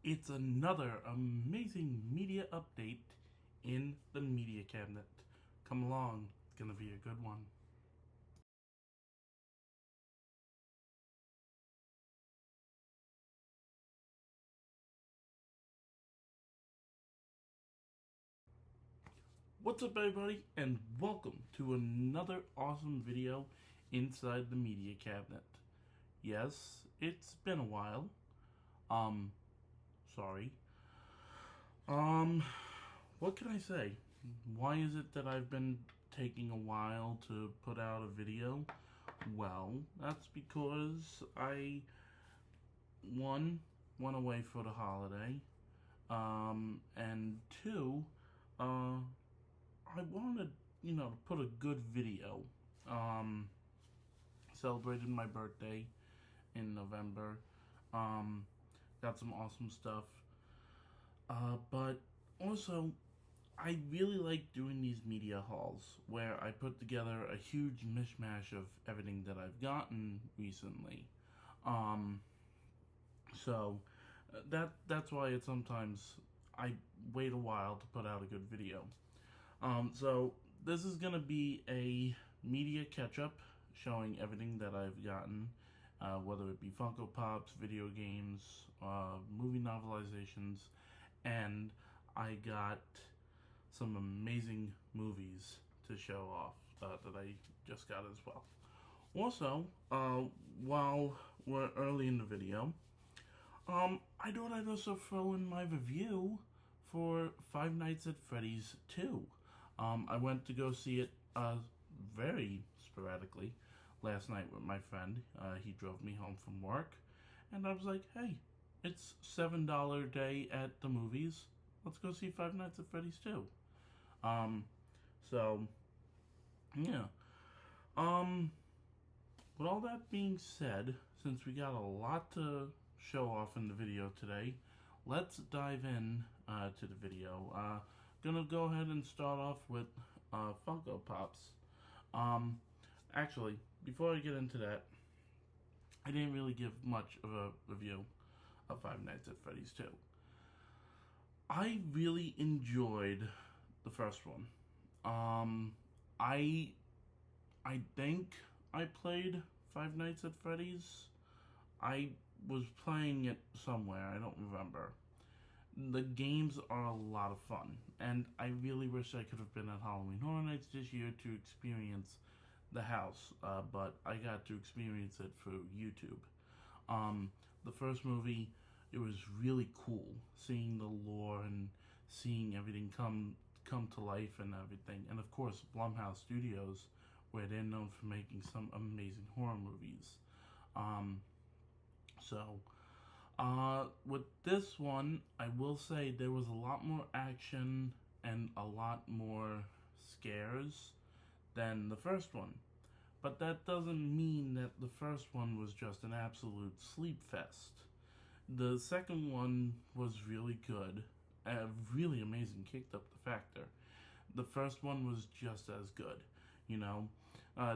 It's another amazing media update in the media cabinet. Come along, it's gonna be a good one. What's up, everybody, and welcome to another awesome video inside the media cabinet. Yes, it's been a while. Um, sorry. Um, what can I say? Why is it that I've been taking a while to put out a video? Well, that's because one, went away for the holiday, and two, uh, I wanted, to put a good video. Um, Celebrated my birthday in November. Um, got some awesome stuff. But also, I really like doing these media hauls where I put together a huge mishmash of everything that I've gotten recently. Um, so that's why it's sometimes I wait a while to put out a good video. So this is gonna be a media catch-up showing everything that I've gotten, whether it be Funko Pops, video games, movie novelizations, and I got some amazing movies to show off that I just got as well. Also, while we're early in the video, I thought I'd also throw in my review for Five Nights at Freddy's 2. I went to go see it very sporadically last night with my friend. He drove me home from work, and I was like, hey, it's $7 day at the movies. Let's go see Five Nights at Freddy's 2. Um, so, yeah. Um, with all that being said, since we got a lot to show off in the video today, let's dive in to the video. Gonna go ahead and start off with Funko Pops. Actually, before I get into that, I didn't really give much of a review of Five Nights at Freddy's 2. I really enjoyed the first one. I think I played Five Nights at Freddy's. I was playing it somewhere, I don't remember. The games are a lot of fun, and I really wish I could have been at Halloween Horror Nights this year to experience the house, but I got to experience it through YouTube. The first movie, it was really cool seeing the lore and seeing everything come to life and everything. And of course, Blumhouse Studios, where they're known for making some amazing horror movies. So, with this one, I will say there was a lot more action and a lot more scares than the first one. But that doesn't mean that the first one was just an absolute sleep fest. The second one was really good, really amazing, kicked up the factor. The first one was just as good, you know.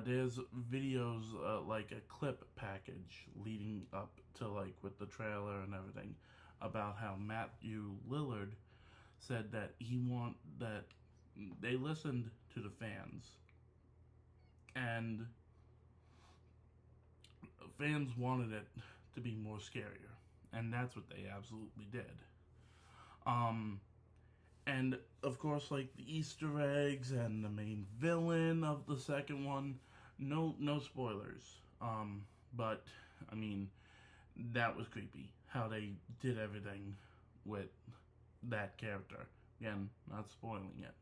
There's videos like a clip package leading up to like with the trailer and everything about how Matthew Lillard said that they listened to the fans and fans wanted it to be more scarier, and that's what they absolutely did. And of course, like the Easter eggs and the main villain of the second one, no spoilers. But I mean, that was creepy how they did everything with that character. Again, not spoiling it.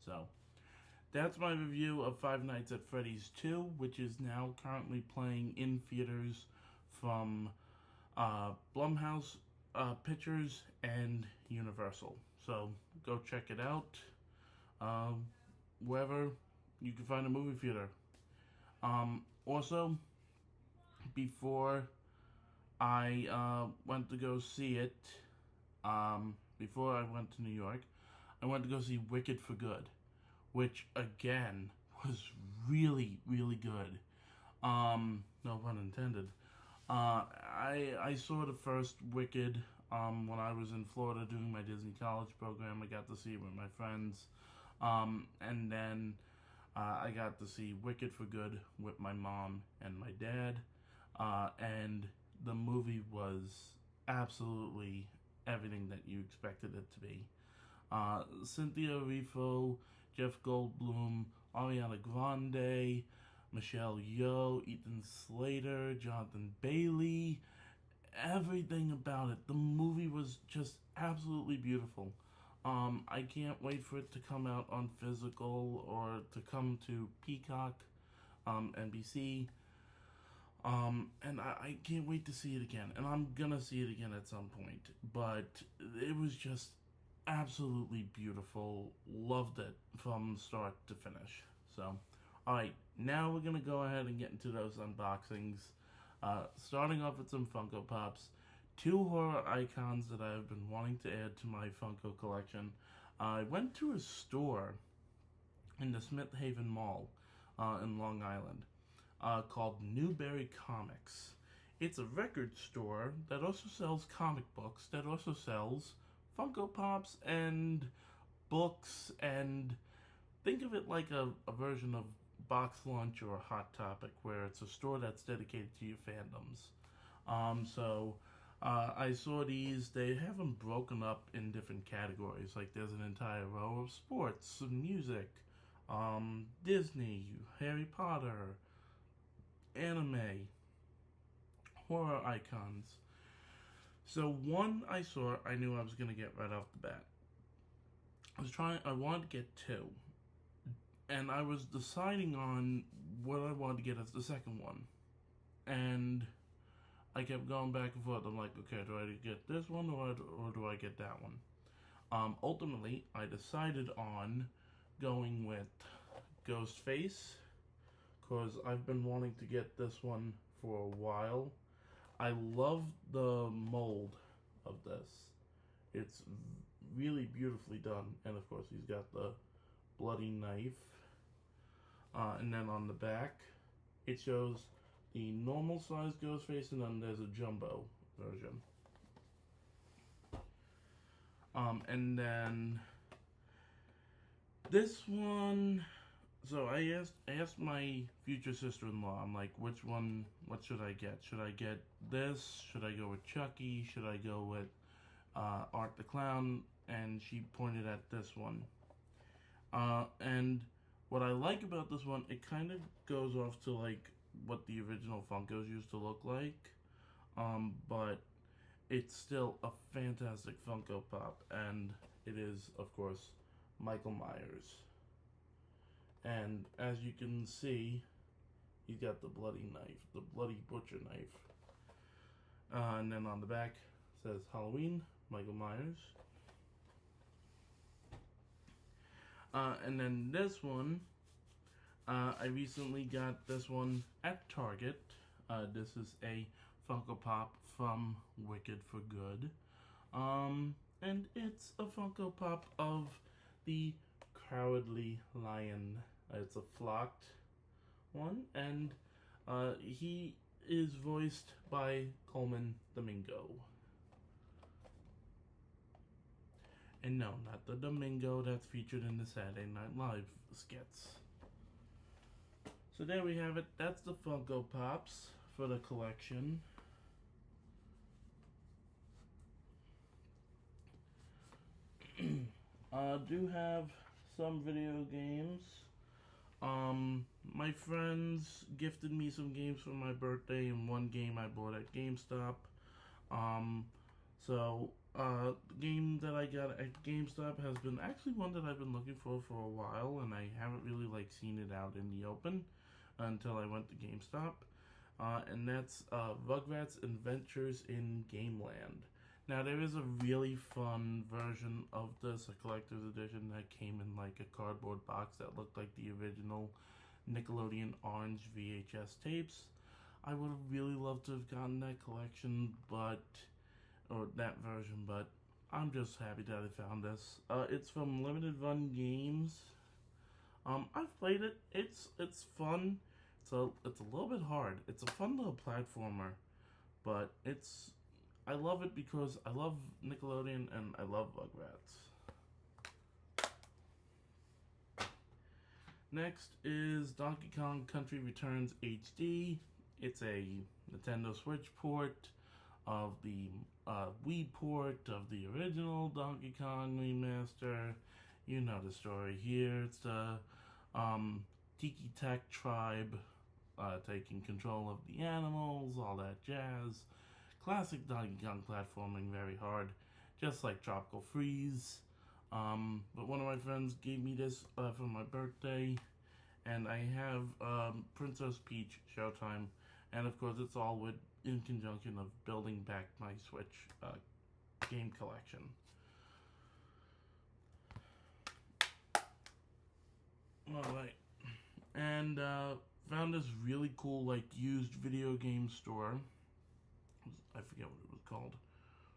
So that's my review of Five Nights at Freddy's 2, which is now currently playing in theaters from Blumhouse Pictures and Universal. So go check it out wherever you can find a movie theater. Also, before I went to go see it, before I went to New York, I went to go see Wicked for Good, which again was really, really good. No pun intended. I saw the first Wicked When I was in Florida doing my Disney College program, I got to see it with my friends. And then I got to see Wicked for Good with my mom and my dad. And the movie was absolutely everything that you expected it to be. Cynthia Erivo, Jeff Goldblum, Ariana Grande, Michelle Yeoh, Ethan Slater, Jonathan Bailey, everything about it. The movie was just absolutely beautiful. I can't wait for it to come out on physical or to come to Peacock, NBC. And I can't wait to see it again. And I'm gonna see it again at some point. But it was just absolutely beautiful. Loved it from start to finish. So, alright, now we're gonna go ahead and get into those unboxings. Starting off with some Funko Pops. Two horror icons that I've been wanting to add to my Funko collection. I went to a store in the Smith Haven Mall in Long Island called Newberry Comics. It's a record store that also sells comic books, that also sells Funko Pops and books, and think of it like a version of Box Lunch or Hot Topic, where it's a store that's dedicated to your fandoms. I saw these. They have them broken up in different categories. Like there's an entire row of sports, music, Disney, Harry Potter, anime, horror icons. So one I saw, I knew I was gonna get right off the bat. I wanted to get two. And I was deciding on what I wanted to get as the second one. And I kept going back and forth. I'm like, okay, do I get this one or do I get that one? Ultimately, I decided on going with Ghostface, because I've been wanting to get this one for a while. I love the mold of this. It's really beautifully done. And of course, he's got the bloody knife. And then on the back, it shows the normal size Ghostface, and then there's a jumbo version. And then this one. So I asked my future sister-in-law. I'm like, what should I get? Should I get this? Should I go with Chucky? Should I go with Art the Clown? And she pointed at this one. And what I like about this one, it kind of goes off to like what the original Funkos used to look like, but it's still a fantastic Funko Pop, and it is, of course, Michael Myers. And as you can see, he's got the bloody knife, the bloody butcher knife. And then on the back says Halloween, Michael Myers. And then this one, I recently got this one at Target. This is a Funko Pop from Wicked for Good. And it's a Funko Pop of the Cowardly Lion. It's a flocked one, and he is voiced by Coleman Domingo. And no, not the Domingo that's featured in the Saturday Night Live skits. So there we have it. That's the Funko Pops for the collection. Do have some video games. My friends gifted me some games for my birthday, and one game I bought at GameStop. The game that I got at GameStop has been actually one that I've been looking for a while, and I haven't really seen it out in the open until I went to GameStop. And that's Rugrats Adventures in Gameland. Now, there is a really fun version of this, a collector's edition that came in a cardboard box that looked like the original Nickelodeon orange VHS tapes. I would have really loved to have gotten that collection, or that version, but I'm just happy that I found this. It's from Limited Run Games. I've played it. It's fun. It's a little bit hard. It's a fun little platformer, but it's I love it because I love Nickelodeon and I love Rugrats. Next is Donkey Kong Country Returns HD. It's a Nintendo Switch port of the Wii port of the original Donkey Kong remaster. You know the story here. It's the Tiki Tech tribe taking control of the animals, all that jazz. Classic Donkey Kong platforming, very hard, just like Tropical Freeze. But one of my friends gave me this for my birthday, and I have Princess Peach Showtime, and of course it's all in conjunction of building back my Switch game collection. Alright, and found this really cool used video game store. I forget what it was called.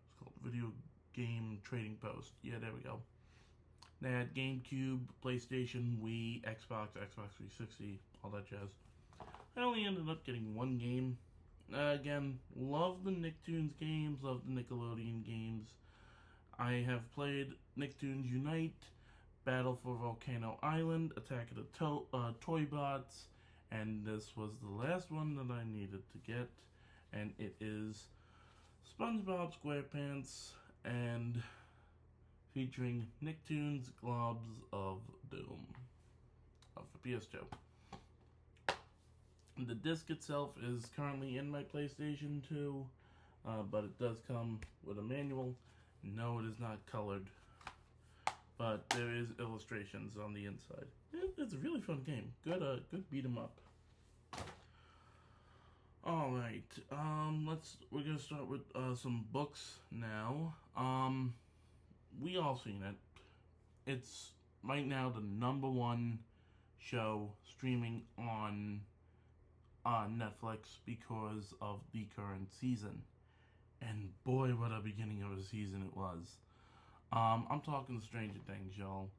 It's called Video Game Trading Post. Yeah, there we go. They had GameCube, PlayStation, Wii, Xbox 360, all that jazz. I only ended up getting one game. Again, love the Nicktoons games, love the Nickelodeon games. I have played Nicktoons Unite, Battle for Volcano Island, Attack of the Toy Bots, and this was the last one that I needed to get, and it is SpongeBob SquarePants and featuring Nicktoons Globs of Doom for PS2. The disc itself is currently in my PlayStation 2, but it does come with a manual. No, it is not colored, but there is illustrations on the inside. It's a really fun game. Good beat 'em up. All right, we're gonna start with some books now. We all seen it. It's right now the #1 show streaming on Netflix because of the current season. And boy, what a beginning of a season it was. I'm talking Stranger Things, y'all.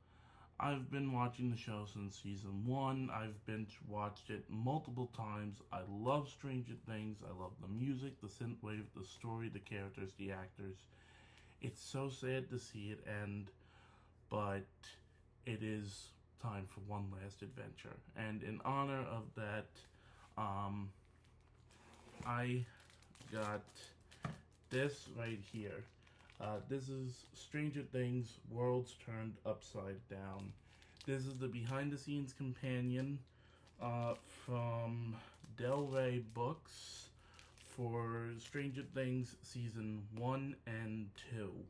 I've been watching the show since season 1. I've watched it multiple times. I love Stranger Things. I love the music, the synthwave, the story, the characters, the actors. It's so sad to see it end, but it is time for one last adventure. And in honor of that, I got this right here. This is Stranger Things Worlds Turned Upside Down. This is the behind-the-scenes companion from Del Rey Books for Stranger Things Season 1 and 2.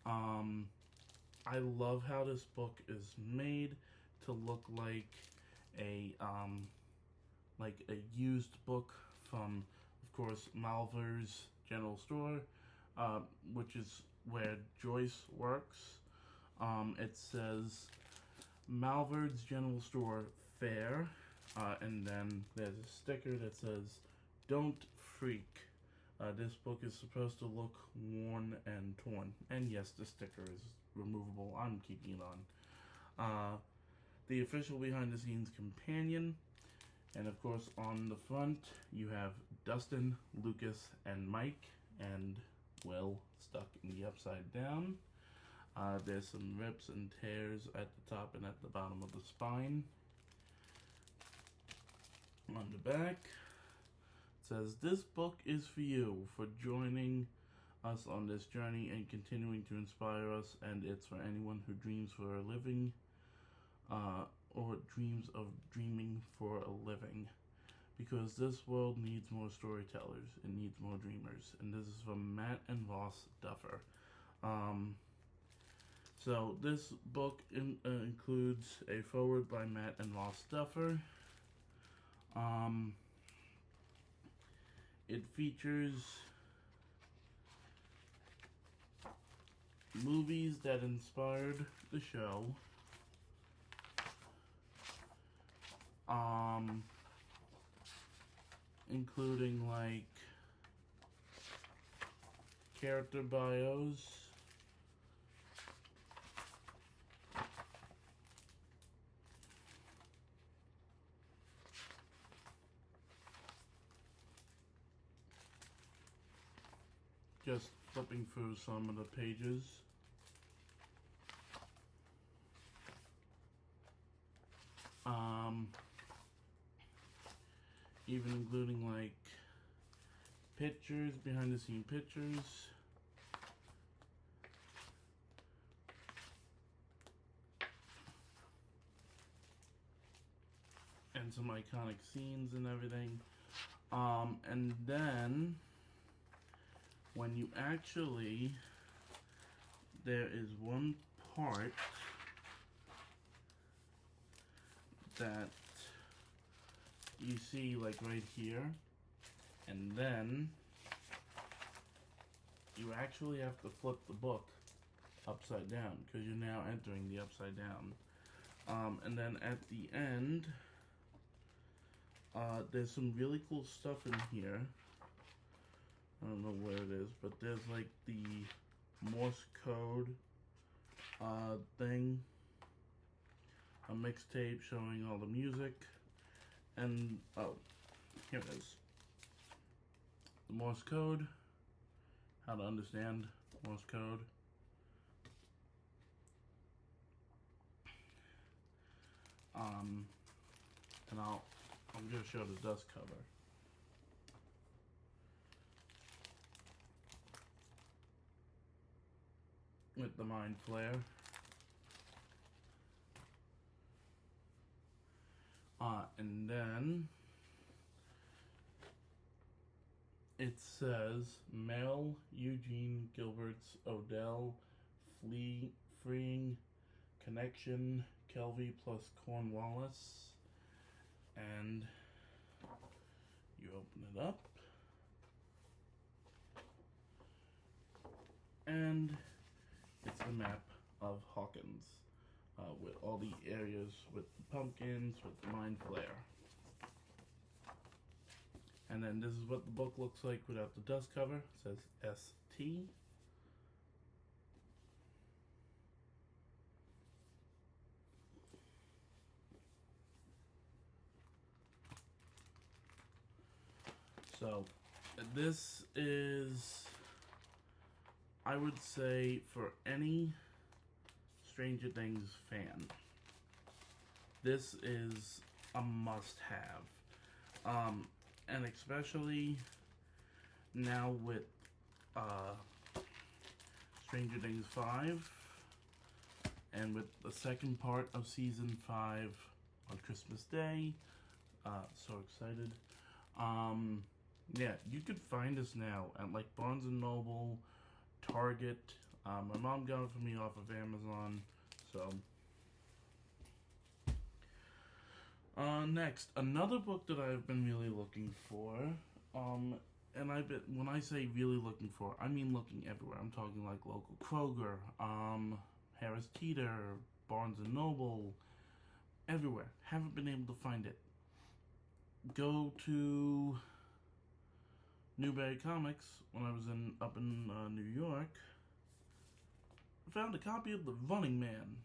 I love how this book is made to look like a used book from, of course, Malver's General Store, which is where Joyce works. It says Malverd's General Store Fair, and then there's a sticker that says Don't Freak. This book is supposed to look worn and torn, and yes, the sticker is removable. I'm keeping it on. The official behind-the-scenes companion, and of course on the front you have Dustin, Lucas, and Mike, and Will stuck in the upside down. There's some rips and tears at the top and at the bottom of the spine. On the back, it says, "This book is for you, for joining us on this journey and continuing to inspire us, and it's for anyone who dreams for a living, or dreams of dreaming for a living. Because this world needs more storytellers, it needs more dreamers." And this is from Matt and Ross Duffer. So this book includes a foreword by Matt and Ross Duffer. It features movies that inspired the show. Including character bios, just flipping through some of the pages. Even including like pictures, behind the scene pictures. And some iconic scenes and everything. And then when you actually, there is one part that you see like right here, and then you actually have to flip the book upside down because you're now entering the upside down. And then at the end, there's some really cool stuff in here. I don't know where it is, but there's like the Morse code thing, a mixtape showing all the music, and oh, here it is. The Morse code, how to understand Morse code. And I'm gonna show the dust cover. With the Mind Flare. And then it says Mel Eugene Gilbert's Odell Freeing Connection Kelvy plus Cornwallis. And you open it up. And it's a map of Hawkins with all the areas with the pumpkins, with the Mind Flare. And then this is what the book looks like without the dust cover. It says ST. So this is, I would say, for any Stranger Things fan, this is a must-have. And especially now with Stranger Things 5, and with the second part of Season 5 on Christmas Day. So excited. Yeah, you could find this now at like Barnes & Noble, Target. My mom got it for me off of Amazon. So next, another book that I've been really looking for, and when I say really looking for, I mean looking everywhere. I'm talking like local Kroger, Harris Teeter, Barnes & Noble, everywhere. Haven't been able to find it. Go to Newberry Comics when I was up in New York. I found a copy of The Running Man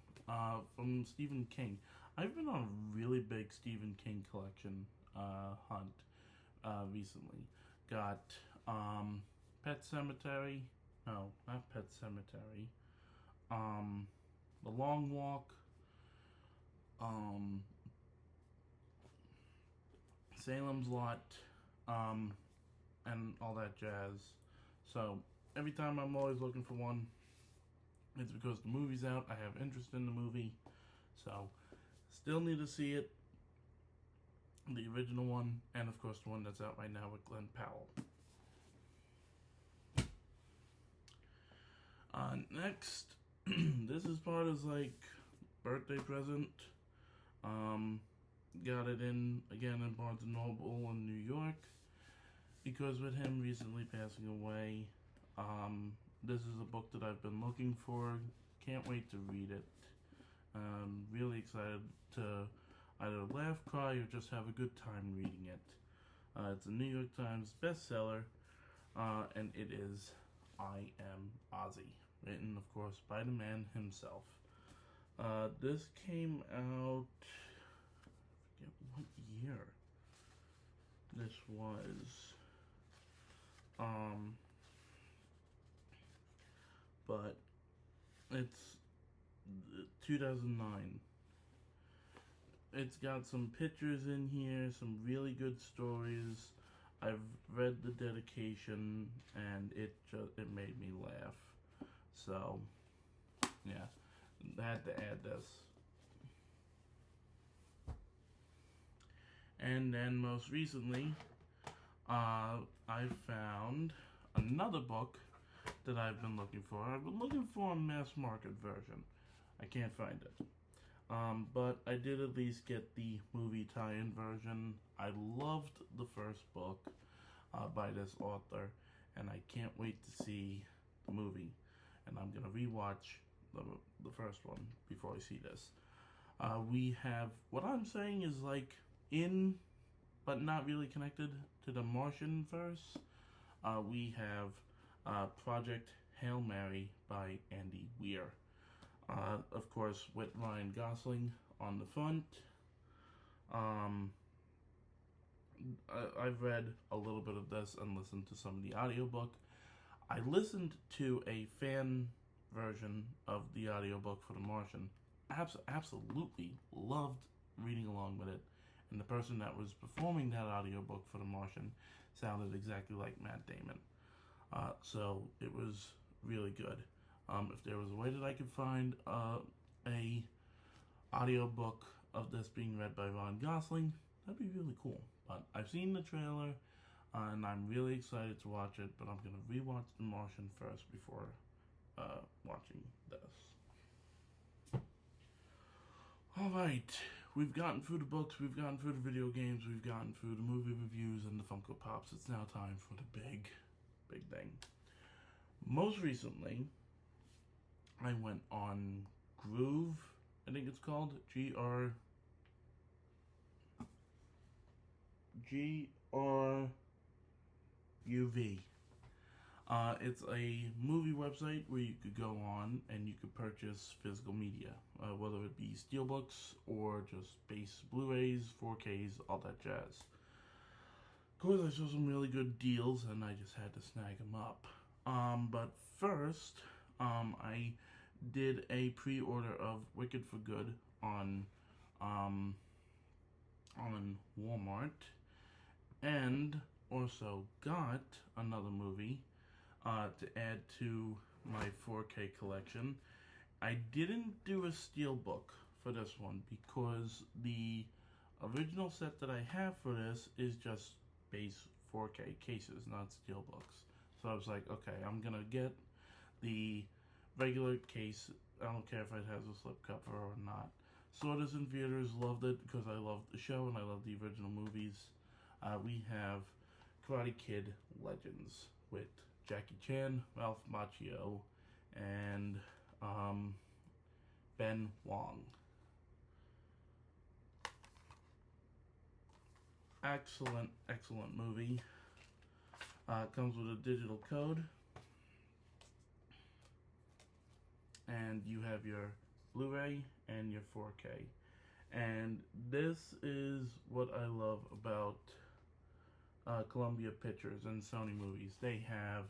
from Stephen King. I've been on a really big Stephen King collection hunt recently. Got Pet Sematary. No, not Pet Sematary. The Long Walk. Salem's Lot. And all that jazz. So every time I'm always looking for one, it's because the movie's out. I have interest in the movie. So still need to see it. The original one, and of course the one that's out right now with Glenn Powell. Next, this is part of like birthday present. Got it in again in Barnes & Noble in New York. Because with him recently passing away, this is a book that I've been looking for. Can't wait to read it. Really excited to either laugh, cry, or just have a good time reading it. It's a New York Times bestseller, and it is I Am Ozzy, written, of course, by the man himself. This came out, I forget what year this was. but it's 2009. It's got some pictures in here, some really good stories. I've read the dedication, and it made me laugh. So, yeah, I had to add this. And then most recently, I found another book that I've been looking for. I've been looking for a mass market version. I can't find it. But I did at least get the movie tie-in version. I loved the first book by this author, and I can't wait to see the movie. And I'm gonna rewatch the first one before I see this. We have, what I'm saying is like in, but not really connected to the Martian verse. We have Project Hail Mary by Andy Weir. Of course, with Ryan Gosling on the front. I've read a little bit of this and listened to some of the audiobook. I listened to a fan version of the audiobook for The Martian. Absolutely loved reading along with it. And the person that was performing that audiobook for The Martian sounded exactly like Matt Damon. So it was really good. If there was a way that I could find a audiobook of this being read by Ryan Gosling, that'd be really cool. But I've seen the trailer, and I'm really excited to watch it, but I'm going to rewatch The Martian first before watching this. Alright, we've gotten through the books, we've gotten through the video games, we've gotten through the movie reviews and the Funko Pops. It's now time for the big thing. Most recently, I went on Groove, I think it's called, Gruv. It's a movie website where you could go on and you could purchase physical media, whether it be steelbooks or just base Blu-rays, 4Ks, all that jazz. Of course, I saw some really good deals and I just had to snag them up. But first, I did a pre-order of Wicked for Good on Walmart, and also got another movie to add to my 4K collection. I didn't do a steelbook for this one because the original set that I have for this is just base 4K cases, not steelbooks. So I was like, okay, I'm gonna get the regular case. I don't care if it has a slipcover or not. Sorters and Theaters loved it because I loved the show and I love the original movies. We have Karate Kid Legends with Jackie Chan, Ralph Macchio, and Ben Wong. Excellent movie. Comes with a digital code. And you have your Blu-ray and your 4K. And this is what I love about Columbia Pictures and Sony movies. They have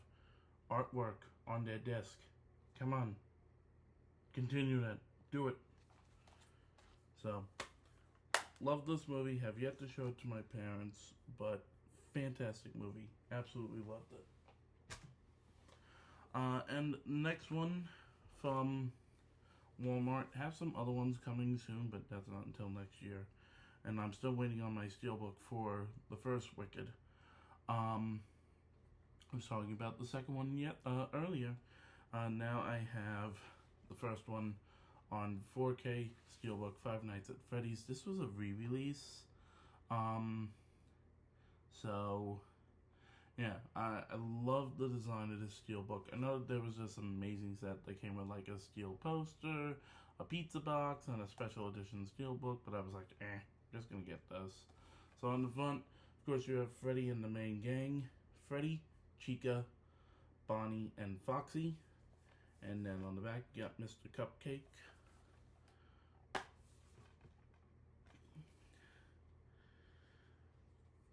artwork on their disc. Come on. Continue that. Do it. So, love this movie. Have yet to show it to my parents, but fantastic movie. Absolutely loved it. And next one from Walmart. Have some other ones coming soon, but that's not until next year. And I'm still waiting on my steelbook for the first Wicked. I was talking about the second one earlier. Now I have the first one on 4K steelbook, Five Nights at Freddy's. This was a re-release. So yeah, I love the design of this steelbook. I know there was this amazing set that came with like a steel poster, a pizza box, and a special edition steelbook, but I was like, just gonna get this. So on the front, of course, you have Freddy and the main gang. Freddy, Chica, Bonnie, and Foxy. And then on the back, you got Mr. Cupcake.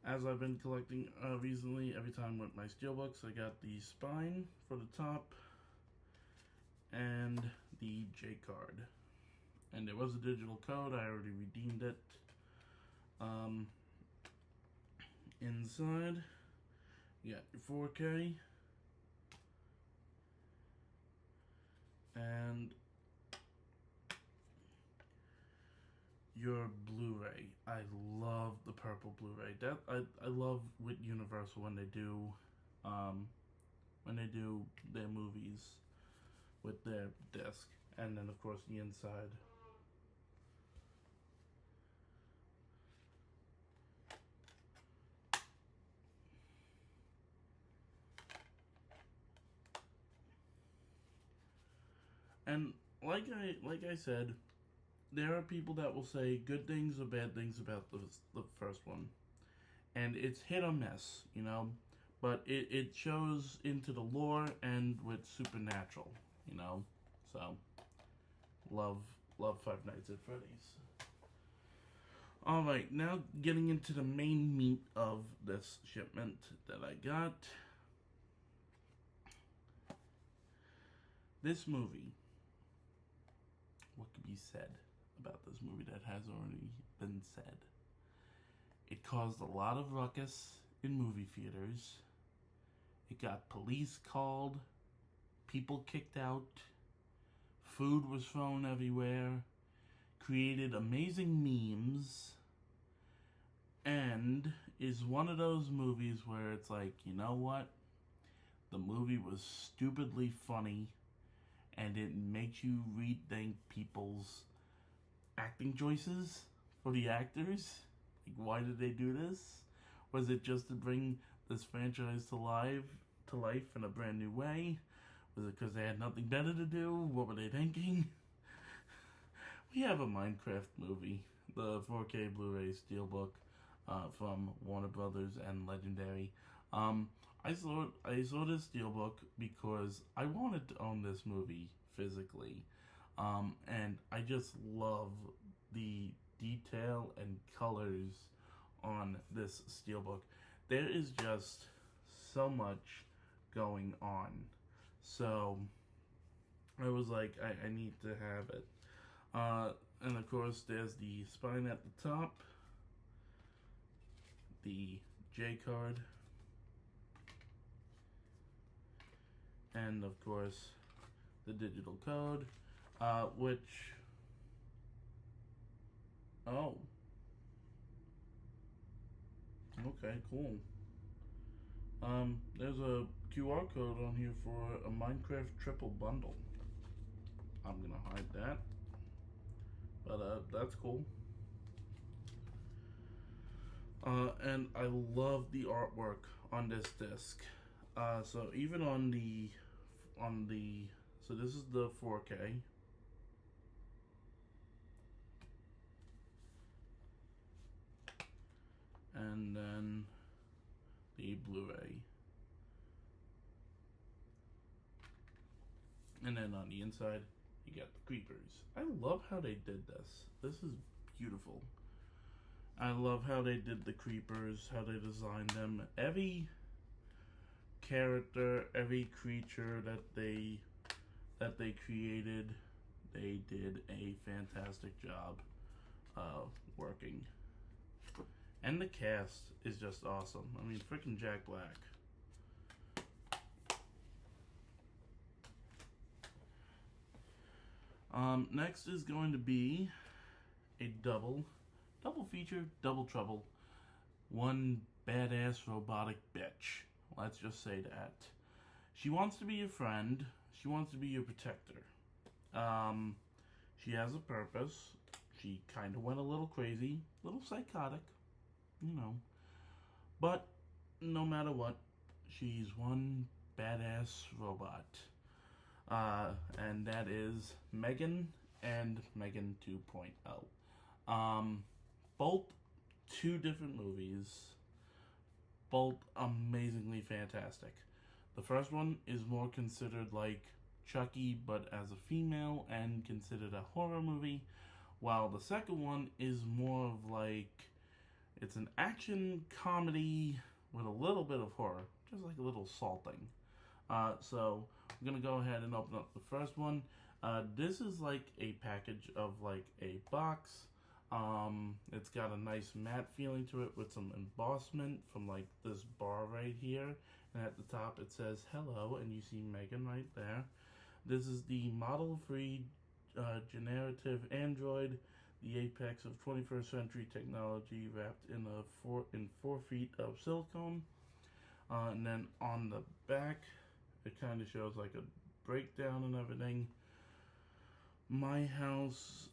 As I've been collecting recently, every time with my steelbooks, I got the spine for the top. and the J card. And there was a digital code. I already redeemed it. Inside, you got your 4K and your Blu-ray. I love the purple Blu-ray. That I love with Universal when they do their movies with their disc, and then of course the inside. And like I said, there are people that will say good things or bad things about the first one, and it's hit or miss, you know. But it shows into the lore and with supernatural, you know. So love Five Nights at Freddy's. All right, now getting into the main meat of this shipment that I got. This movie. What could be said about this movie that has already been said? It caused a lot of ruckus in movie theaters. It got police called, people kicked out, food was thrown everywhere, created amazing memes, and is one of those movies where it's like, you know what? The movie was stupidly funny, and it makes you rethink people's acting choices for the actors. Like, why did they do this? Was it just to bring this franchise to life in a brand new way? Was it because they had nothing better to do? What were they thinking? We have a Minecraft movie, the 4K Blu-ray Steelbook from Warner Brothers and Legendary. I saw this Steelbook because I wanted to own this movie physically, and I just love the detail and colors on this Steelbook. There is just so much going on, so I was like, I need to have it. And of course there's the spine at the top, the J card, and of course the digital code, which, oh, okay, cool. There's a QR code on here for a Minecraft triple bundle. I'm gonna hide that, but that's cool. And I love the artwork on this disc. So even on the so this is the 4K. And then the Blu-ray. And then on the inside, you got the creepers. I love how they did this. This is beautiful. I love how they did the creepers, how they designed them. Every character, every creature that they created, they did a fantastic job working. And the cast is just awesome. I mean, freaking Jack Black. Next is going to be a double feature, double trouble. One badass robotic bitch. Let's just say that. She wants to be your friend. She wants to be your protector. She has a purpose. She kind of went a little crazy, a little psychotic, you know. But no matter what, she's one badass robot. And that is Megan and Megan 2.0. Both two different movies, both amazingly fantastic. The first one is more considered like Chucky, but as a female, and considered a horror movie, while the second one is more of like, it's an action comedy with a little bit of horror, just like a little salting. So I'm gonna go ahead and open up the first one. This is like a package of like a box. It's got a nice matte feeling to it with some embossment from like this bar right here. And at the top it says hello, and you see Megan right there. This is the model-free generative android, the apex of 21st century technology, wrapped in 4 feet of silicone. And then on the back, it kind of shows like a breakdown and everything. My house,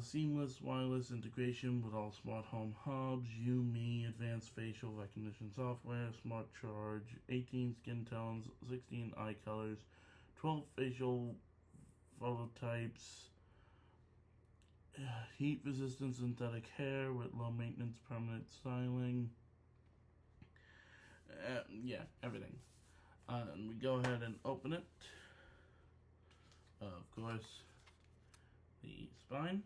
seamless wireless integration with all smart home hubs, me, advanced facial recognition software, smart charge, 18 skin tones, 16 eye colors, 12 facial photo types, heat resistant synthetic hair with low maintenance permanent styling. Yeah, everything. And we go ahead and open it. Of course, the spine,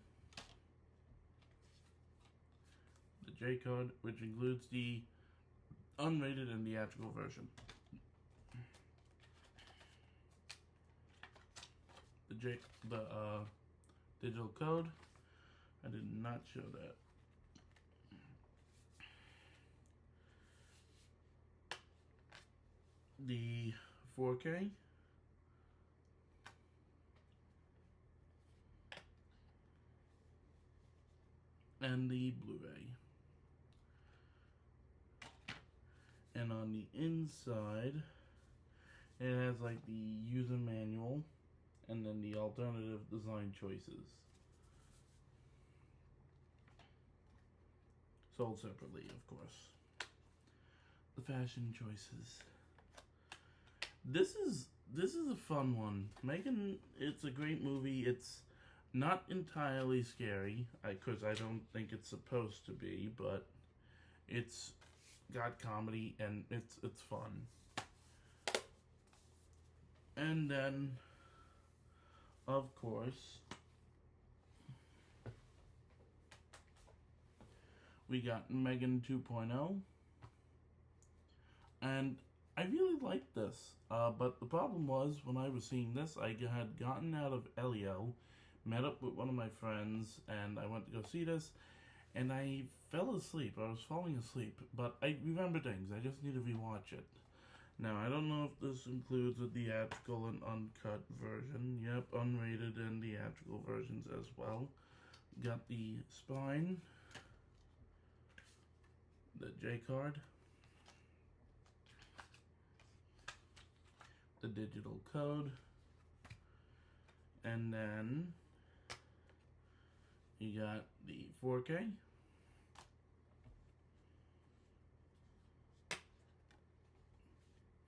the J card, which includes the unrated and theatrical version. The digital code. I did not show that. The 4K. And the Blu-ray. And on the inside, it has like the user manual and then the alternative design choices. Sold separately, of course. The fashion choices. This is a fun one. Megan, it's a great movie. It's not entirely scary, because I don't think it's supposed to be, but it's got comedy and it's fun. And then, of course, we got Megan 2.0, and I really liked this, but the problem was, when I was seeing this, I had gotten out of Elio, met up with one of my friends, and I went to go see this, and I fell asleep. I was falling asleep, but I remember things. I just need to rewatch it. Now, I don't know if this includes a theatrical and uncut version. Yep, unrated and theatrical versions as well. Got the spine, the J card, the digital code, and then you got the 4K,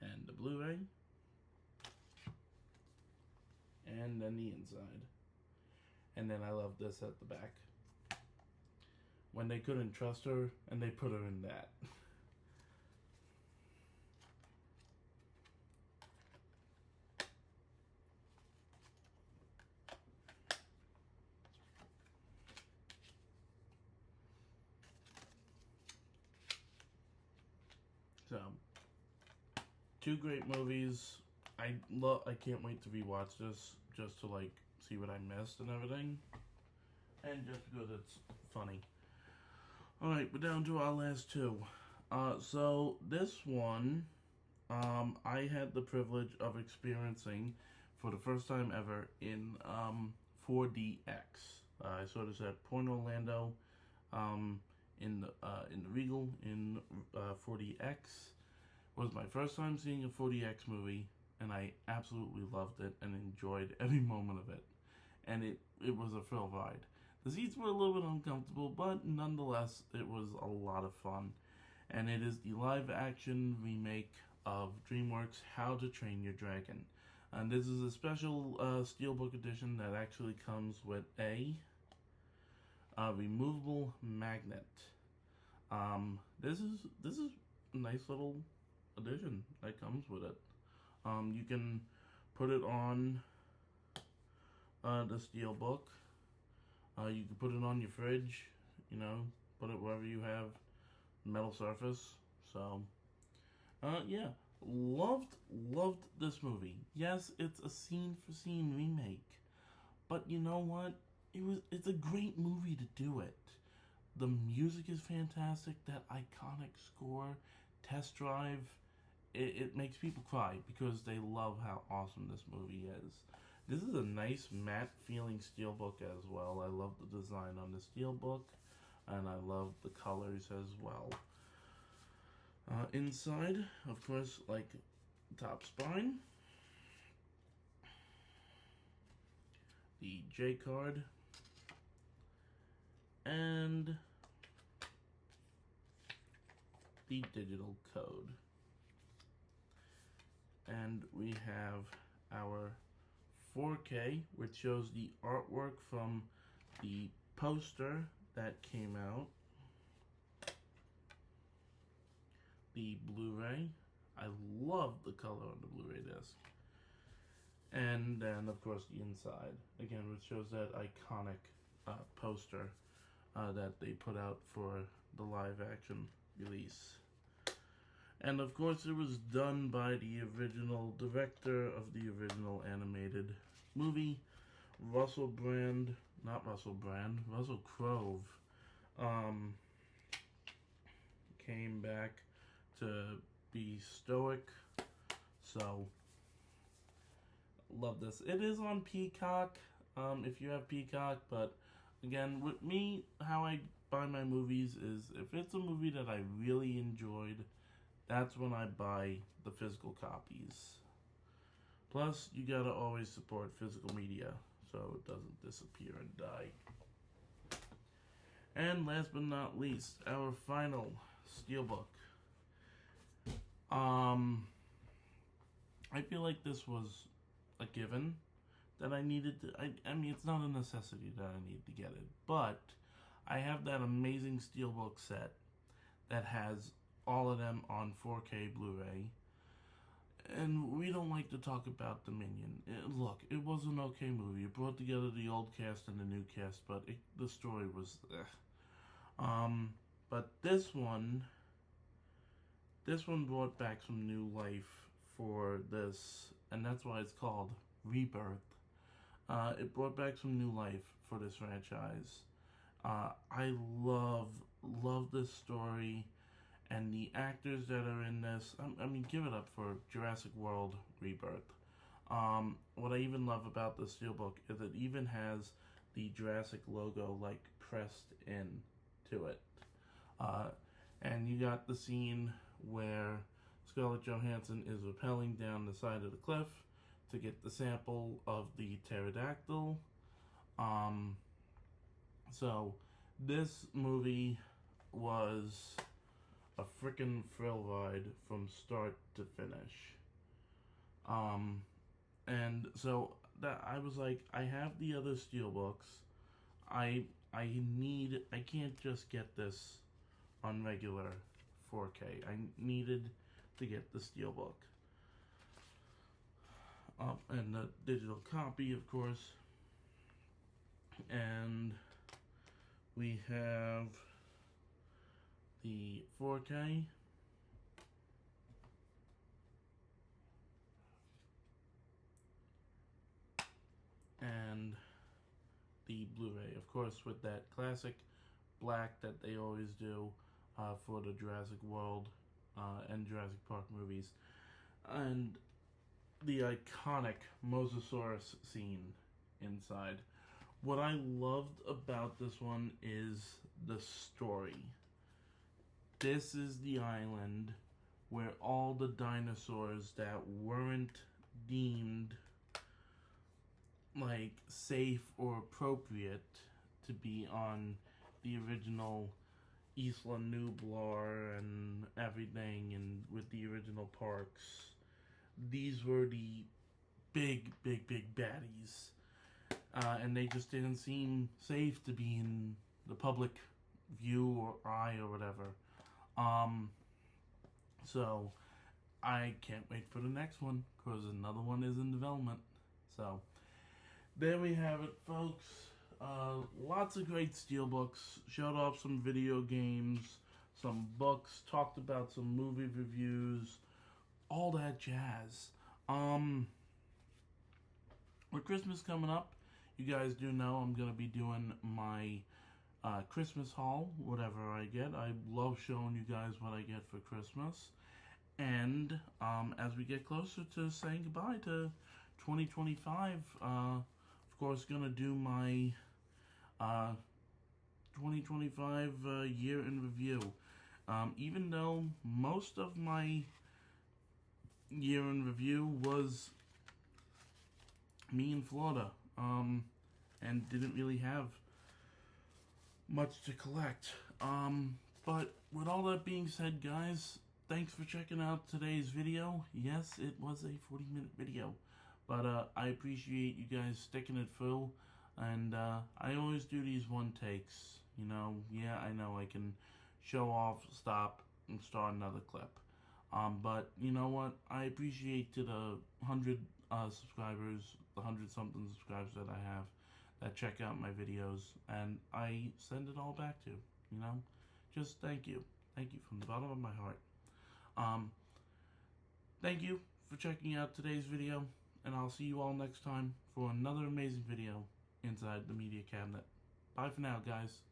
and the Blu-ray, and then the inside. And then I love this at the back. When they couldn't trust her, and they put her in that. So, 2 great movies. I can't wait to rewatch this just to like see what I missed and everything, and just because it's funny. All right, we're down to our last 2. So this one, I had the privilege of experiencing for the first time ever in 4DX. I saw this at Point Orlando, in the Regal in 4DX. It was my first time seeing a 4DX movie, and I absolutely loved it and enjoyed every moment of it. And it was a thrill ride. The seats were a little bit uncomfortable, but nonetheless, it was a lot of fun. And it is the live-action remake of DreamWorks' How to Train Your Dragon. And this is a special steelbook edition that actually comes with a removable magnet. This is a nice little edition that comes with it. You can put it on the steelbook. You can put it on your fridge, put it wherever you have metal surface. So, yeah, loved this movie. Yes, it's a scene for scene remake, but you know what? It's a great movie to do it. The music is fantastic. That iconic score, Test Drive, it makes people cry because they love how awesome this movie is. This is a nice matte feeling steelbook as well. I love the design on the steelbook, and I love the colors as well. Inside, of course, like top spine, the J card, and the digital code. And we have our 4K, which shows the artwork from the poster that came out. The Blu-ray. I love the color on the Blu-ray disc. And then, of course, the inside. Again, which shows that iconic poster that they put out for the live-action release. And, of course, it was done by the original director of the original animated movie, Russell Crowe. Came back to be stoic. So, love this. It is on Peacock, if you have Peacock, but again, with me, how I buy my movies is if it's a movie that I really enjoyed, that's when I buy the physical copies. Plus, you gotta always support physical media so it doesn't disappear and die. And last but not least, our final steelbook. I feel like this was a given that I needed to. I mean, it's not a necessity that I need to get it, but I have that amazing steelbook set that has all of them on 4K Blu-ray. And we don't like to talk about Dominion. Look, it was an okay movie. It brought together the old cast and the new cast, but the story was but this one brought back some new life for this, and that's why it's called Rebirth. It brought back some new life for this franchise. I love this story, and the actors that are in this. I mean, give it up for Jurassic World Rebirth. What I even love about the steelbook is it even has the Jurassic logo like pressed in to it. And you got the scene where Scarlett Johansson is rappelling down the side of the cliff to get the sample of the pterodactyl. So this movie was a freaking thrill ride from start to finish. And so that I was like, I have the other steelbooks. I can't just get this on regular 4K. I needed to get the steelbook. And the digital copy, of course. And we have the 4K. And the Blu-ray, of course, with that classic black that they always do for the Jurassic World and Jurassic Park movies. And the iconic Mosasaurus scene inside. What I loved about this one is the story. This is the island where all the dinosaurs that weren't deemed like safe or appropriate to be on the original Isla Nublar and everything, and with the original parks, these were the big baddies, and they just didn't seem safe to be in the public view or eye or whatever. So I can't wait for the next one because another one is in development. So there we have it, folks. Lots of great steelbooks. Showed off some video games, some books, talked about some movie reviews. all that jazz. With Christmas coming up, you guys do know I'm gonna be doing my Christmas haul, whatever I get. I love showing you guys what I get for Christmas. And as we get closer to saying goodbye to 2025, of course, gonna do my 2025 year in review. Even though most of my year in review was me in Florida, and didn't really have much to collect. But with all that being said, guys, thanks for checking out today's video. Yes, it was a 40-minute video, but I appreciate you guys sticking it through. And I always do these one takes. You know, yeah, I know I can show off, stop, and start another clip. But you know what? I appreciate to the 100 subscribers, the 100-something subscribers that I have that check out my videos, and I send it all back to, you know? Just thank you. Thank you from the bottom of my heart. Thank you for checking out today's video, and I'll see you all next time for another amazing video inside the media cabinet. Bye for now, guys.